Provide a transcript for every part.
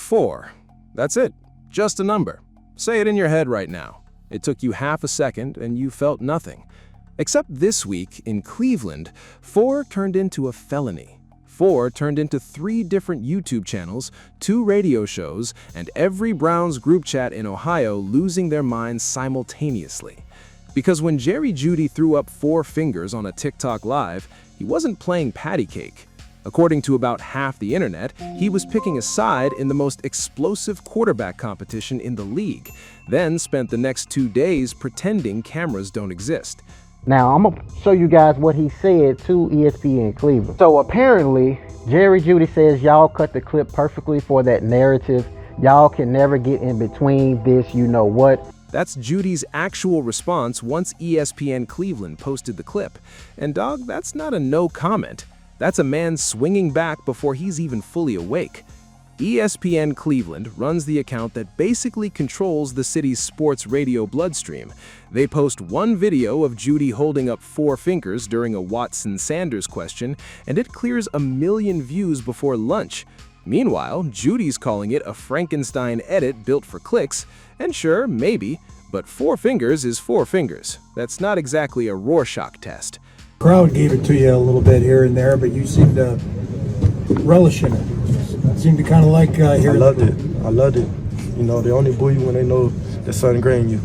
4. That's it. Just a number. Say it in your head right now. It took you half a second and you felt nothing. Except this week in Cleveland, 4 turned into a felony. 4 turned into 3 different YouTube channels, 2 radio shows, and every Browns group chat in Ohio losing their minds simultaneously. Because when Jeudy threw up 4 fingers on a TikTok live, he wasn't playing patty cake. According to about half the internet, he was picking a side in the most explosive quarterback competition in the league, then spent the next 2 days pretending cameras don't exist. Now, I'm going to show you guys what he said to ESPN Cleveland. So apparently, Jeudy says y'all cut the clip perfectly for that narrative. Y'all can never get in between this, you know what. That's Jeudy's actual response once ESPN Cleveland posted the clip. And dog, that's not a no comment. That's a man swinging back before he's even fully awake. ESPN Cleveland runs the account that basically controls the city's sports radio bloodstream. They post one video of Jeudy holding up 4 fingers during a Watson-Sanders question, and it clears 1 million views before lunch. Meanwhile, Jeudy's calling it a Frankenstein edit built for clicks, and sure, maybe, but 4 fingers is 4 fingers. That's not exactly a Rorschach test. Crowd gave it to you a little bit here and there, but you seemed to relish in it. Seemed to kind of like hearing. I loved it. You know, they only boo you when they know the sun grain you.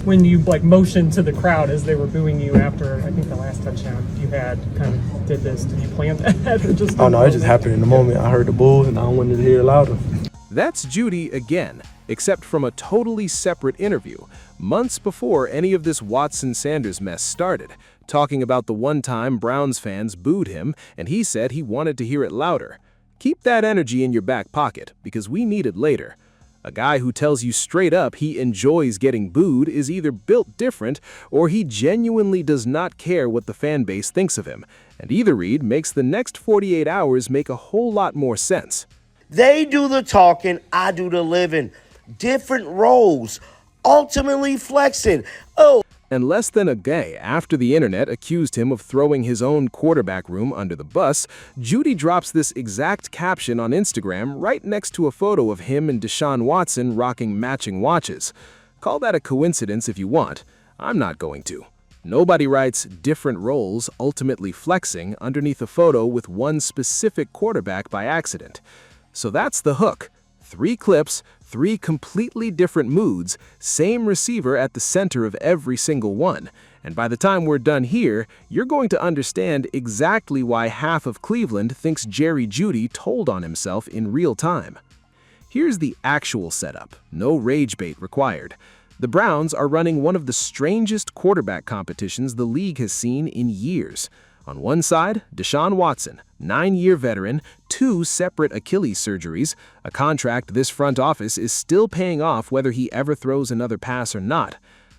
When you motioned to the crowd as they were booing you after, I think the last touchdown you had, kind of did this. Did you plan that? Or just Oh no, it just happened in the moment. I heard the boo and I wanted to hear it louder. That's Jeudy again, except from a totally separate interview, months before any of this Watson-Sanders mess started, talking about the one time Browns fans booed him, and he said he wanted to hear it louder. Keep that energy in your back pocket, because we need it later. A guy who tells you straight up he enjoys getting booed is either built different or he genuinely does not care what the fan base thinks of him, and either read makes the next 48 hours make a whole lot more sense. They do the talking, I do the living. Different roles, ultimately flexing. And less than a day after the internet accused him of throwing his own quarterback room under the bus, Jeudy drops this exact caption on Instagram right next to a photo of him and Deshaun Watson rocking matching watches. Call that a coincidence if you want. I'm not going to. Nobody writes different roles ultimately flexing underneath a photo with one specific quarterback by accident. So that's the hook. 3 clips, 3 completely different moods, same receiver at the center of every single one. And by the time we're done here, you're going to understand exactly why half of Cleveland thinks Jeudy told on himself in real time. Here's the actual setup, no rage bait required. The Browns are running one of the strangest quarterback competitions the league has seen in years. On one side, Deshaun Watson, 9-year veteran, 2 separate Achilles surgeries, a contract this front office is still paying off whether he ever throws another pass or not.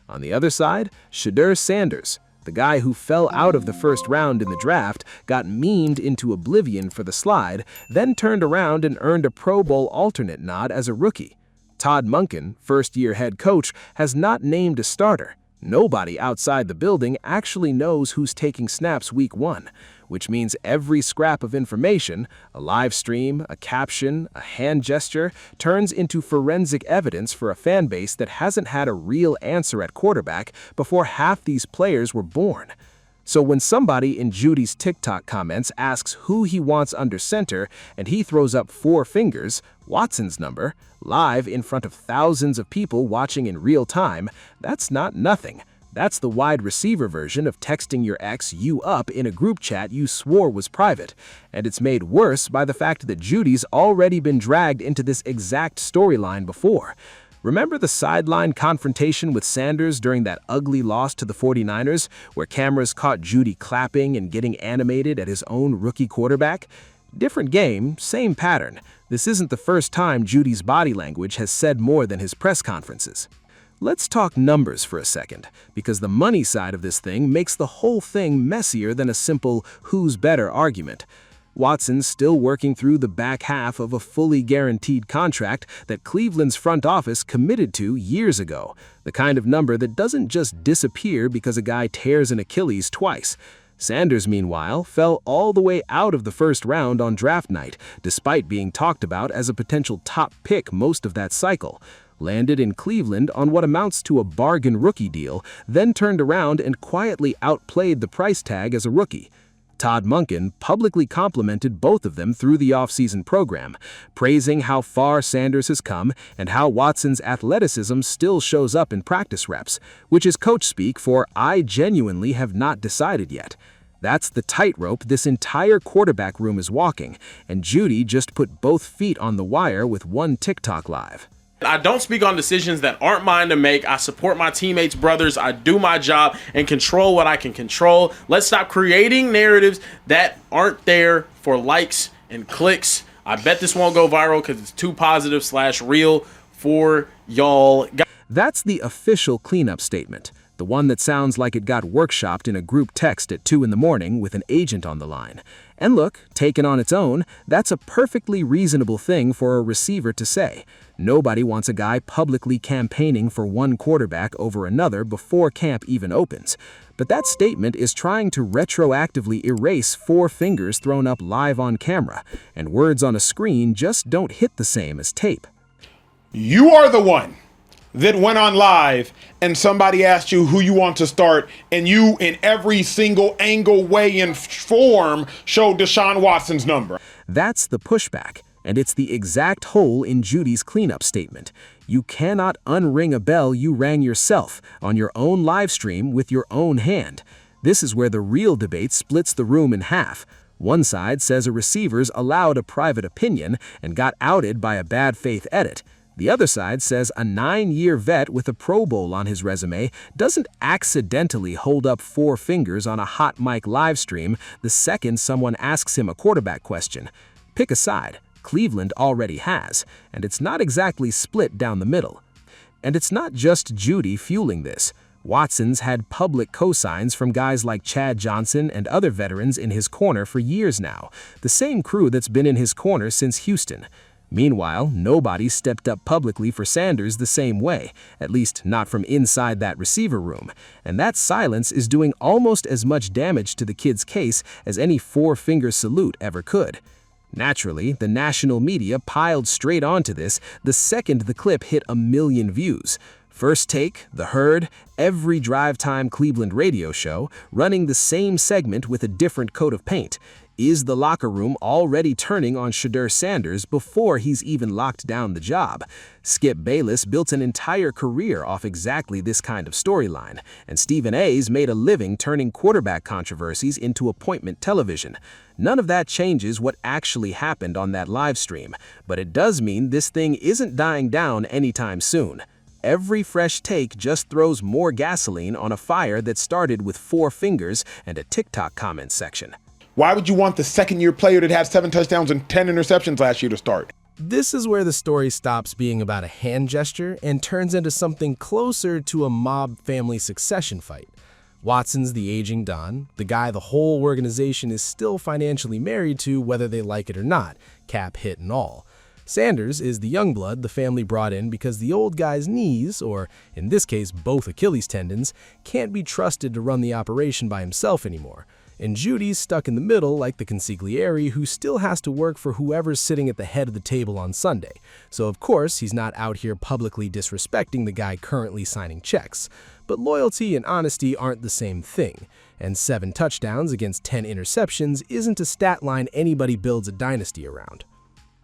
On the other side, Shedeur Sanders, the guy who fell out of the first round in the draft, got memed into oblivion for the slide, then turned around and earned a Pro Bowl alternate nod as a rookie. Todd Monken, first-year head coach, has not named a starter. Nobody outside the building actually knows who's taking snaps week 1, which means every scrap of information, a live stream, a caption, a hand gesture, turns into forensic evidence for a fan base that hasn't had a real answer at quarterback before half these players were born. So when somebody in Jeudy's TikTok comments asks who he wants under center and he throws up 4 fingers, Watson's number, live in front of thousands of people watching in real time, that's not nothing. That's the wide receiver version of texting your ex you up in a group chat you swore was private. And it's made worse by the fact that Jeudy's already been dragged into this exact storyline before. Remember the sideline confrontation with Sanders during that ugly loss to the 49ers, where cameras caught Jeudy clapping and getting animated at his own rookie quarterback? Different game, same pattern. This isn't the first time Jeudy's body language has said more than his press conferences. Let's talk numbers for a second, because the money side of this thing makes the whole thing messier than a simple who's better argument. Watson's still working through the back half of a fully guaranteed contract that Cleveland's front office committed to years ago, the kind of number that doesn't just disappear because a guy tears an Achilles twice. Sanders, meanwhile, fell all the way out of the first round on draft night, despite being talked about as a potential top pick most of that cycle. Landed in Cleveland on what amounts to a bargain rookie deal, then turned around and quietly outplayed the price tag as a rookie. Todd Monken publicly complimented both of them through the offseason program, praising how far Sanders has come and how Watson's athleticism still shows up in practice reps, which is coach speak for "I genuinely have not decided yet." That's the tightrope this entire quarterback room is walking, and Jeudy just put both feet on the wire with one TikTok live. I don't speak on decisions that aren't mine to make. I support my teammates, brothers. I do my job and control what I can control. Let's stop creating narratives that aren't there for likes and clicks. I bet this won't go viral because it's too positive/real for y'all. That's the official cleanup statement, the one that sounds like it got workshopped in a group text at 2 in the morning with an agent on the line. And look, taken on its own, that's a perfectly reasonable thing for a receiver to say. Nobody wants a guy publicly campaigning for one quarterback over another before camp even opens. But that statement is trying to retroactively erase 4 fingers thrown up live on camera, and words on a screen just don't hit the same as tape. You are the one that went on live and somebody asked you who you want to start, and you, in every single angle, way, and form, showed Deshaun Watson's number. That's the pushback, and it's the exact hole in Jeudy's cleanup statement. You cannot unring a bell you rang yourself on your own live stream with your own hand. This is where the real debate splits the room in half. One side says a receiver's allowed a private opinion and got outed by a bad faith edit. The other side says a 9-year vet with a Pro Bowl on his resume doesn't accidentally hold up 4 fingers on a hot mic live stream the second someone asks him a quarterback question. Pick a side. Cleveland already has, and it's not exactly split down the middle. And it's not just Jeudy fueling this. Watson's had public cosigns from guys like Chad Johnson and other veterans in his corner for years now, the same crew that's been in his corner since Houston. Meanwhile, nobody stepped up publicly for Sanders the same way, at least not from inside that receiver room, and that silence is doing almost as much damage to the kid's case as any 4-finger salute ever could. Naturally, the national media piled straight onto this the second the clip hit 1 million views. First Take, The Herd, every drive time Cleveland radio show, running the same segment with a different coat of paint. Is the locker room already turning on Shedeur Sanders before he's even locked down the job? Skip Bayless built an entire career off exactly this kind of storyline, and Stephen A's made a living turning quarterback controversies into appointment television. None of that changes what actually happened on that live stream, but it does mean this thing isn't dying down anytime soon. Every fresh take just throws more gasoline on a fire that started with 4 fingers and a TikTok comment section. Why would you want the second-year player that had 7 touchdowns and 10 interceptions last year to start? This is where the story stops being about a hand gesture and turns into something closer to a mob family succession fight. Watson's the aging Don, the guy the whole organization is still financially married to whether they like it or not, cap hit and all. Sanders is the young blood the family brought in because the old guy's knees, or in this case both Achilles tendons, can't be trusted to run the operation by himself anymore. And Jeudy's stuck in the middle like the consigliere who still has to work for whoever's sitting at the head of the table on Sunday. So of course he's not out here publicly disrespecting the guy currently signing checks. But loyalty and honesty aren't the same thing. And 7 touchdowns against 10 interceptions isn't a stat line anybody builds a dynasty around.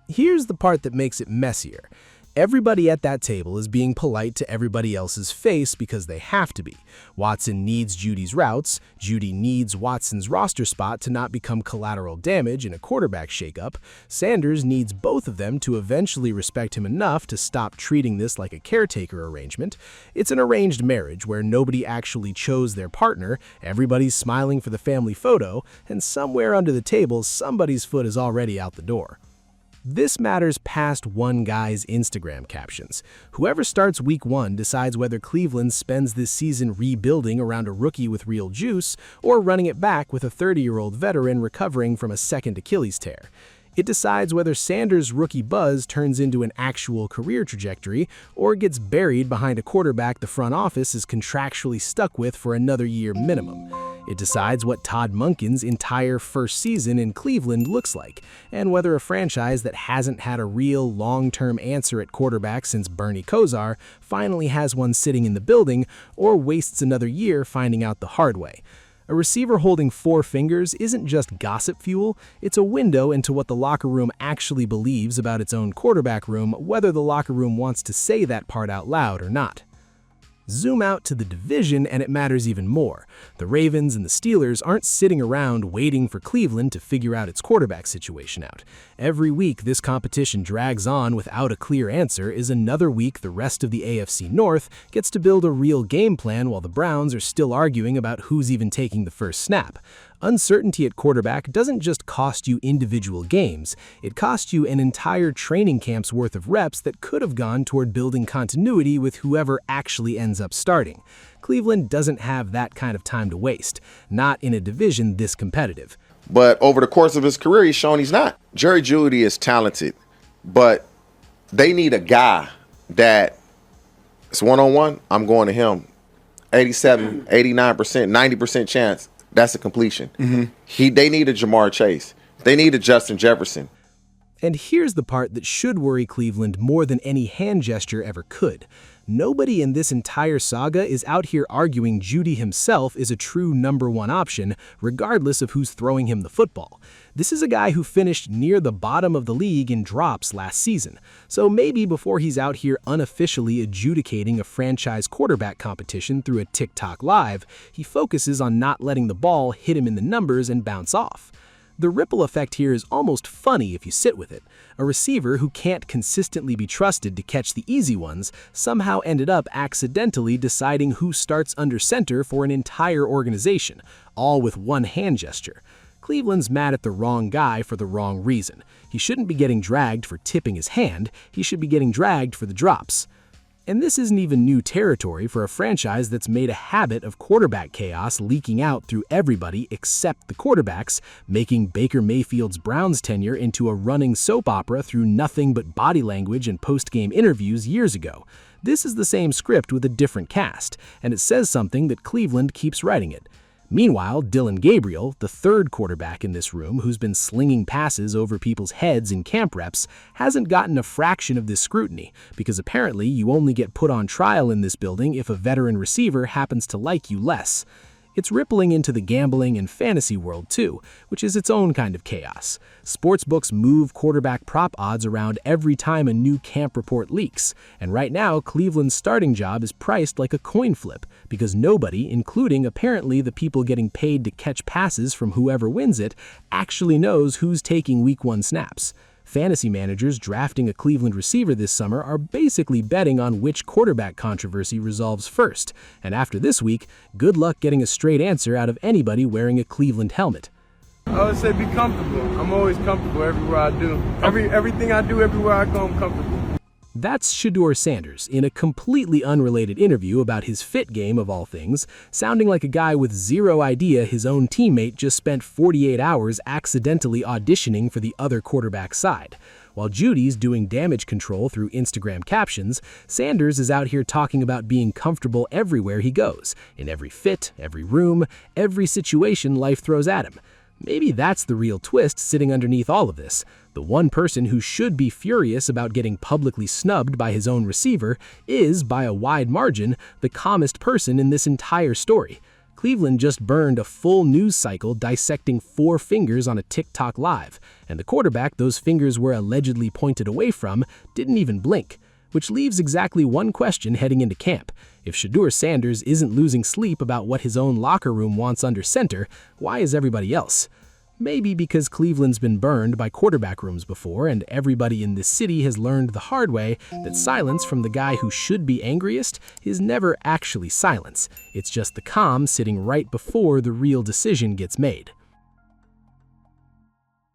Here's the part that makes it messier. Everybody at that table is being polite to everybody else's face because they have to be. Watson needs Jeudy's routes, Jeudy needs Watson's roster spot to not become collateral damage in a quarterback shakeup, Sanders needs both of them to eventually respect him enough to stop treating this like a caretaker arrangement. It's an arranged marriage where nobody actually chose their partner, everybody's smiling for the family photo, and somewhere under the table somebody's foot is already out the door. This matters past one guy's Instagram captions. Whoever starts week 1 decides whether Cleveland spends this season rebuilding around a rookie with real juice or running it back with a 30-year-old veteran recovering from a second Achilles tear. It decides whether Sanders' rookie buzz turns into an actual career trajectory or gets buried behind a quarterback the front office is contractually stuck with for another year minimum. It decides what Todd Monken's entire first season in Cleveland looks like, and whether a franchise that hasn't had a real long-term answer at quarterback since Bernie Kosar finally has one sitting in the building, or wastes another year finding out the hard way. A receiver holding 4 fingers isn't just gossip fuel, it's a window into what the locker room actually believes about its own quarterback room, whether the locker room wants to say that part out loud or not. Zoom out to the division and it matters even more. The Ravens and the Steelers aren't sitting around waiting for Cleveland to figure out its quarterback situation out. Every week this competition drags on without a clear answer is another week the rest of the AFC North gets to build a real game plan while the Browns are still arguing about who's even taking the first snap. Uncertainty at quarterback doesn't just cost you individual games, it costs you an entire training camp's worth of reps that could have gone toward building continuity with whoever actually ends up starting. Cleveland doesn't have that kind of time to waste, not in a division this competitive. But over the course of his career, he's shown he's not. Jeudy is talented, but they need a guy that it's one-on-one, I'm going to him. 87, 89%, 90% chance. That's a completion. They need a Jamar Chase. They need a Justin Jefferson. And here's the part that should worry Cleveland more than any hand gesture ever could. Nobody in this entire saga is out here arguing Jeudy himself is a true #1 option, regardless of who's throwing him the football. This is a guy who finished near the bottom of the league in drops last season. So maybe before he's out here unofficially adjudicating a franchise quarterback competition through a TikTok live, he focuses on not letting the ball hit him in the numbers and bounce off. The ripple effect here is almost funny if you sit with it. A receiver who can't consistently be trusted to catch the easy ones somehow ended up accidentally deciding who starts under center for an entire organization, all with one hand gesture. Cleveland's mad at the wrong guy for the wrong reason. He shouldn't be getting dragged for tipping his hand, he should be getting dragged for the drops. And this isn't even new territory for a franchise that's made a habit of quarterback chaos leaking out through everybody except the quarterbacks, making Baker Mayfield's Browns tenure into a running soap opera through nothing but body language and post-game interviews years ago. This is the same script with a different cast, and it says something that Cleveland keeps writing it. Meanwhile, Dylan Gabriel, the third quarterback in this room who's been slinging passes over people's heads in camp reps, hasn't gotten a fraction of this scrutiny, because apparently you only get put on trial in this building if a veteran receiver happens to like you less. It's rippling into the gambling and fantasy world too, which is its own kind of chaos. Sportsbooks move quarterback prop odds around every time a new camp report leaks, and right now Cleveland's starting job is priced like a coin flip, because nobody, including apparently the people getting paid to catch passes from whoever wins it, actually knows who's taking Week 1 snaps. Fantasy managers drafting a Cleveland receiver this summer are basically betting on which quarterback controversy resolves first, and after this week, good luck getting a straight answer out of anybody wearing a Cleveland helmet. I would say be comfortable. I'm always comfortable everywhere I do. Everything I do, everywhere I go, I'm comfortable. That's Shedeur Sanders in a completely unrelated interview about his fit game of all things, sounding like a guy with zero idea his own teammate just spent 48 hours accidentally auditioning for the other quarterback side. While Jeudy's doing damage control through Instagram captions, Sanders is out here talking about being comfortable everywhere he goes, in every fit, every room, every situation life throws at him. Maybe that's the real twist sitting underneath all of this. The one person who should be furious about getting publicly snubbed by his own receiver is, by a wide margin, the calmest person in this entire story. Cleveland just burned a full news cycle dissecting 4 fingers on a TikTok live, and the quarterback those fingers were allegedly pointed away from didn't even blink. Which leaves exactly one question heading into camp. If Shedeur Sanders isn't losing sleep about what his own locker room wants under center, why is everybody else? Maybe because Cleveland's been burned by quarterback rooms before, and everybody in this city has learned the hard way that silence from the guy who should be angriest is never actually silence. It's just the calm sitting right before the real decision gets made.